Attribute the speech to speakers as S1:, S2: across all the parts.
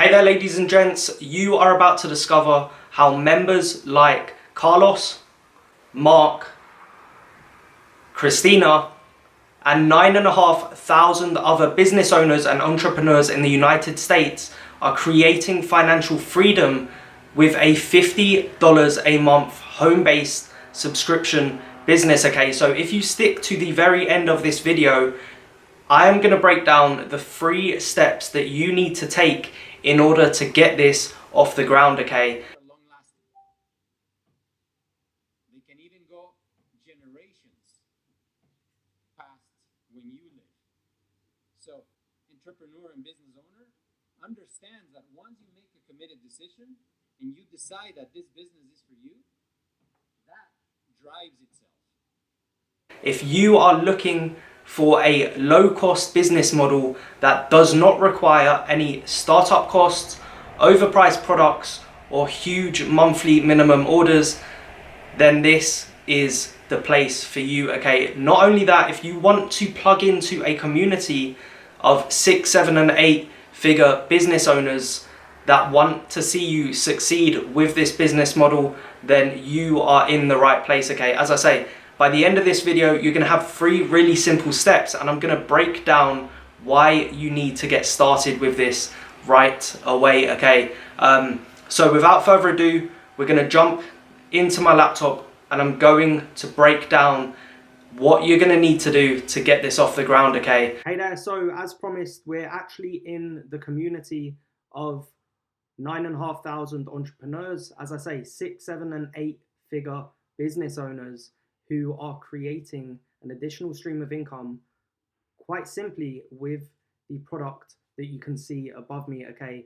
S1: Hey there, ladies and gents. You are about to discover how members like Carlos, Mark, Christina, and 9,500 other business owners and entrepreneurs in the United States are creating financial freedom with a $50 a month home-based subscription business. Okay, so if you stick to the very end of this video, I am going to break down the 3 steps that you need to take in order to get this off the ground, okay?
S2: Long lasting. They can even go generations past when you live. So, entrepreneur and business owner understands that once you make a committed decision and you decide that this business is for you, that drives itself.
S1: If you are looking for a low-cost business model that does not require any startup costs, overpriced products, or huge monthly minimum orders, then this is the place for you, okay? Not only that, if you want to plug into a community of 6, 7, and 8 figure business owners that want to see you succeed with this business model, then you are in the right place, okay? As I say, by the end of this video, you're going to have 3 really simple steps, and I'm going to break down why you need to get started with this right away, okay? So without further ado, we're going to jump into my laptop and I'm going to break down what you're going to need to do to get this off the ground, okay? Hey there, so as promised, we're actually in the community of 9,500 entrepreneurs, as I say, 6, 7, and 8 figure business owners who are creating an additional stream of income quite simply with the product that you can see above me, okay?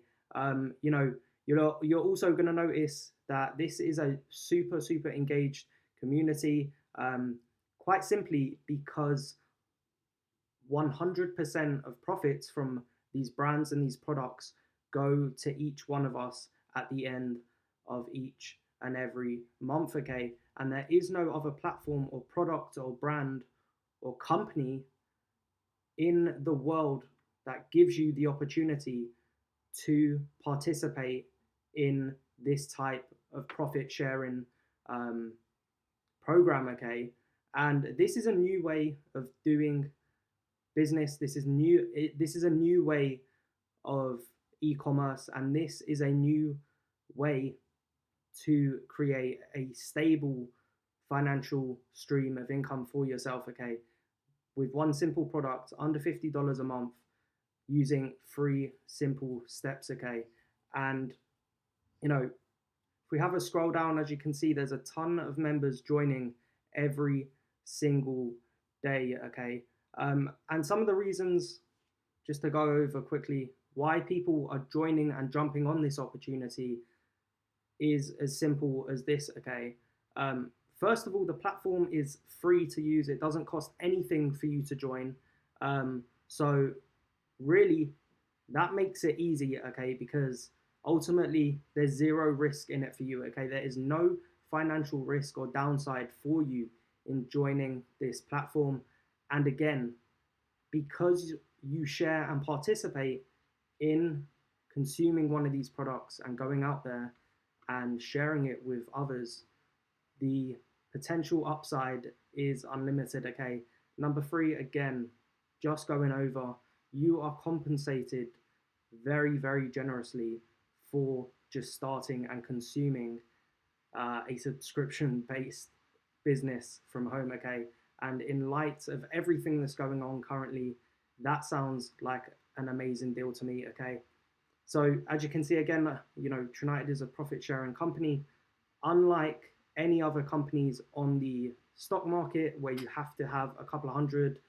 S1: You know, you're also going to notice that this is a super engaged community, quite simply because 100% of profits from these brands and these products go to each one of us at the end of each and every month, okay? And there is no other platform or product or brand or company in the world that gives you the opportunity to participate in this type of profit sharing program, okay? And this is a new way of doing business. This is a new way of e-commerce, and this is a new way to create a stable financial stream of income for yourself, okay? With one simple product under $50 a month, using 3 simple steps, okay? And you know, if we have a scroll down, as you can see, there's a ton of members joining every single day, okay? And some of the reasons, just to go over quickly, why people are joining and jumping on this opportunity is as simple as this, okay? First of all, the platform is free to use. It doesn't cost anything for you to join. So really, that makes it easy, okay? Because ultimately, there's 0 risk in it for you, okay? There is no financial risk or downside for you in joining this platform. And again, because you share and participate in consuming one of these products and going out there and sharing it with others, the potential upside is unlimited, okay? Number 3, again, just going over, you are compensated very generously for just starting and consuming a subscription-based business from home, okay? And in light of everything that's going on currently, that sounds like an amazing deal to me, okay? So as you can see, again, you know, Trinited is a profit-sharing company. Unlike any other companies on the stock market where you have to have a couple of $100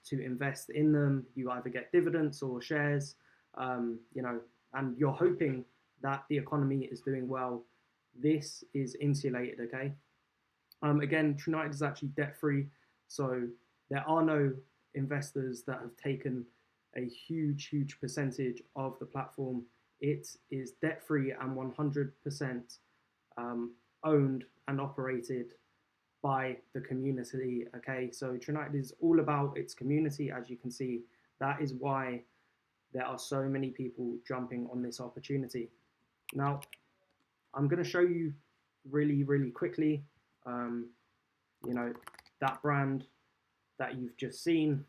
S1: to invest in them, you either get dividends or shares, you know, and you're hoping that the economy is doing well. This is insulated, okay? Again, Trinited is actually debt-free, so there are no investors that have taken a huge percentage of the platform. It is debt-free and 100% owned and operated by the community, okay? So Trinited is all about its community, as you can see. That is why there are so many people jumping on this opportunity. Now, I'm going to show you really, really quickly, um, you know, that brand that you've just seen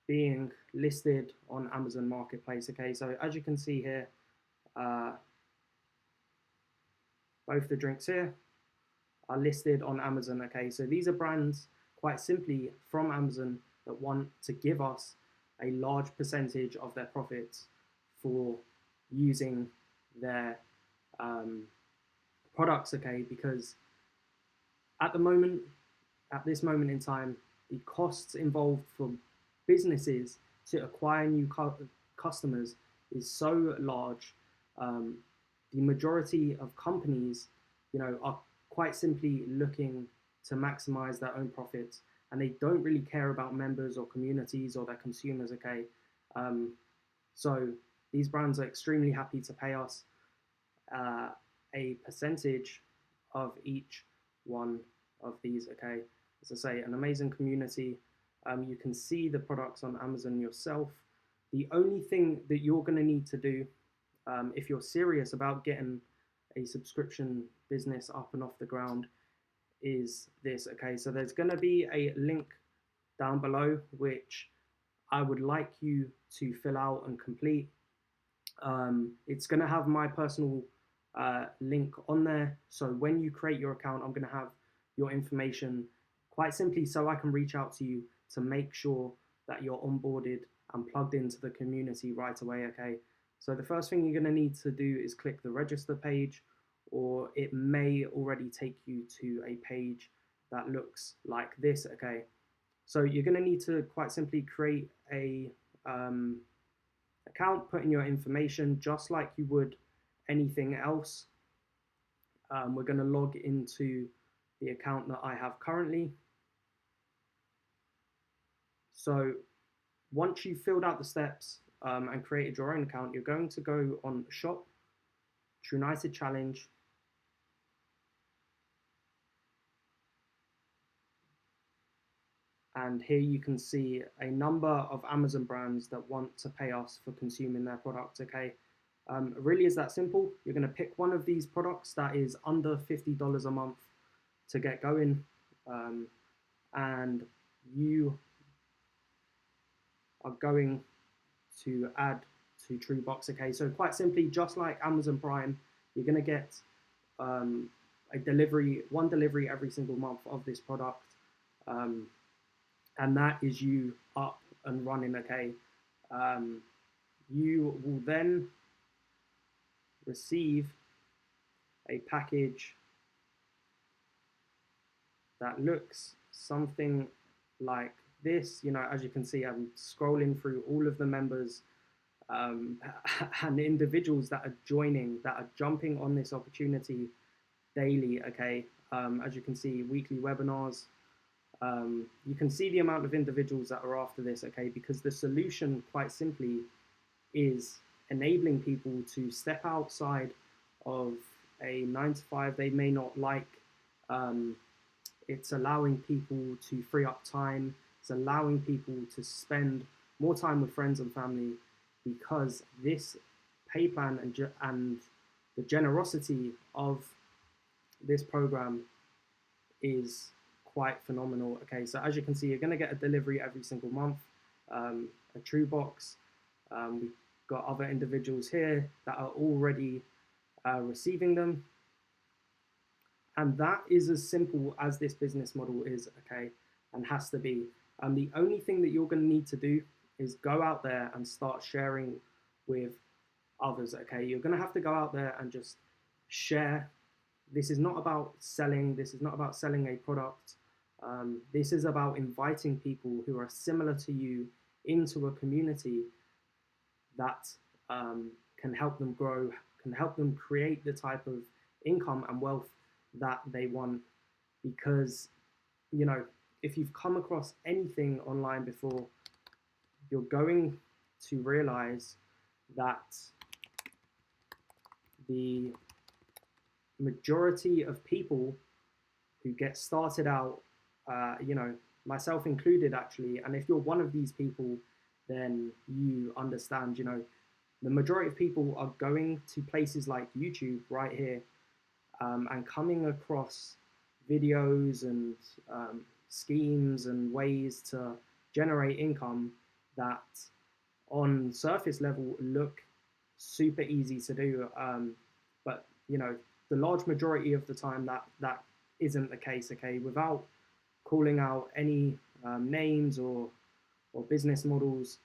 S1: being listed on Amazon Marketplace. Okay, so as you can see here, uh, both the drinks here are listed on Amazon. Okay, so these are brands quite simply from Amazon that want to give us a large percentage of their profits for using their um, products. Okay, because at the moment, at this moment in time, the costs involved for businesses to acquire new customers is so large. Um, the majority of companies, are quite simply looking to maximize their own profits, and they don't really care about members or communities or their consumers. Okay, um, so these brands are extremely happy to pay us uh, a percentage of each one of these. Okay, as I say, an amazing community. You can see the products on Amazon yourself. The only thing that you're going to need to do, if you're serious about getting a subscription business up and off the ground, is this. Okay, so there's going to be a link down below which I would like you to fill out and complete. It's going to have my personal link on there. So when you create your account, I'm going to have your information quite simply so I can reach out to you to make sure that you're onboarded and plugged into the community right away. Okay. So the first thing you're going to need to do is click the register page, or it may already take you to a page that looks like this. Okay. So you're going to need to quite simply create a account, put in your information just like you would anything else. We're going to log into the account that I have currently. So once you've filled out the steps and created your own account, you're going to go on Shop, United Challenge, and here you can see a number of Amazon brands that want to pay us for consuming their products. Okay, really is that simple. You're going to pick one of these products that is under $50 a month to get going, and you are going to add to TrueBox. Okay, so quite simply, just like Amazon Prime, you're going to get one delivery every single month of this product, and that is you up and running. Okay, you will then receive a package that looks something like this. As you can see, I'm scrolling through all of the members and individuals that are joining, that are jumping on this opportunity daily. Okay, as you can see, weekly webinars. You can see the amount of individuals that are after this. Okay, because the solution, quite simply, is enabling people to step outside of a 9 to 5 they may not like. It's allowing people to free up time. It's allowing people to spend more time with friends and family, because this pay plan and the generosity of this program is quite phenomenal. Okay, so as you can see, you're going to get a delivery every single month, a true box. We've got other individuals here that are already receiving them. And that is as simple as this business model is, okay, and has to be. The only thing that you're going to need to do is go out there and start sharing with others, okay? You're going to have to go out there and just share. This is not about selling. This is not about selling a product. This is about inviting people who are similar to you into a community that can help them grow, can help them create the type of income and wealth that they want. Because, if you've come across anything online before, you're going to realize that the majority of people who get started out, myself included actually. And if you're one of these people, then you understand, you know, the majority of people are going to places like YouTube right here, and coming across videos and schemes and ways to generate income that on surface level look super easy to do, but you know, the large majority of the time that isn't the case. Okay, without calling out any names or business models,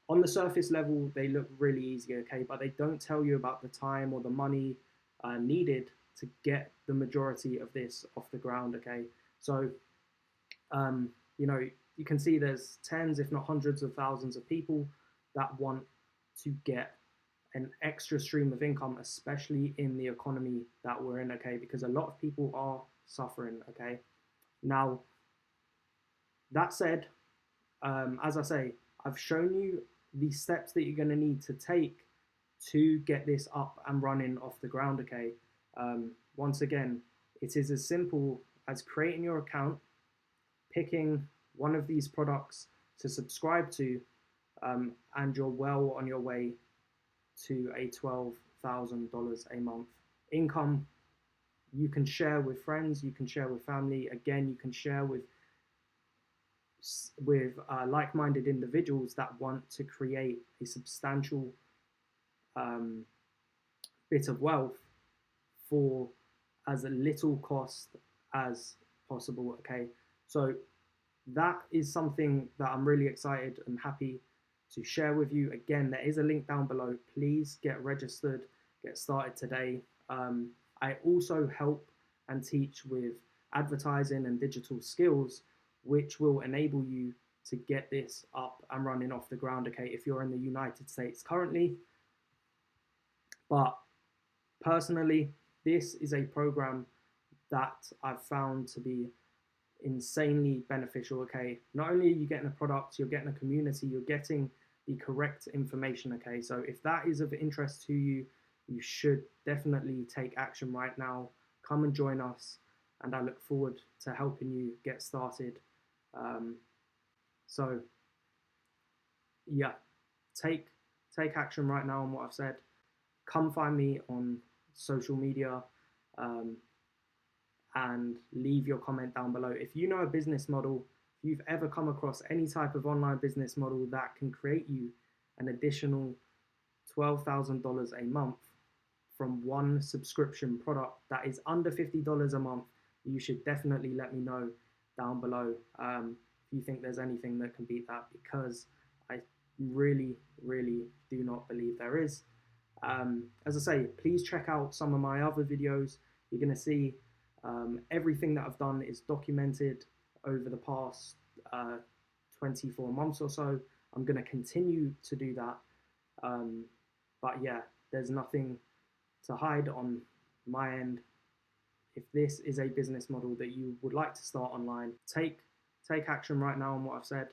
S1: on the surface level they look really easy. Okay, but they don't tell you about the time or the money needed to get the majority of this off the ground. Okay, so you know, you can see there's tens, if not hundreds of thousands of people that want to get an extra stream of income, especially in the economy that we're in, okay? Because a lot of people are suffering, okay? Now, that said, as I say, I've shown you the steps that you're going to need to take to get this up and running off the ground, okay? Once again, it is as simple as creating your account, picking one of these products to subscribe to, and you're well on your way to a $12,000 a month income. You can share with friends, you can share with family. Again, you can share with like-minded individuals that want to create a substantial bit of wealth for as little cost as possible. Okay, so that is something that I'm really excited and happy to share with you. Again, there is a link down below. Please get registered, get started today. I also help and teach with advertising and digital skills, which will enable you to get this up and running off the ground, okay, if you're in the United States currently. But personally, this is a program that I've found to be insanely beneficial, okay? Not only are you getting a product, you're getting a community, you're getting the correct information, okay? So if that is of interest to you, you should definitely take action right now. Come and join us, and I look forward to helping you get started. So yeah, take action right now on what I've said. Come find me on social media, and leave your comment down below. If you know a business model, if you've ever come across any type of online business model that can create you an additional $12,000 a month from one subscription product that is under $50 a month, you should definitely let me know down below if you think there's anything that can beat that, because I really, really do not believe there is. As I say, please check out some of my other videos. You're going to see everything that I've done is documented over the past 24 months or so. I'm going to continue to do that. But yeah, there's nothing to hide on my end. If this is a business model that you would like to start online, take action right now on what I've said.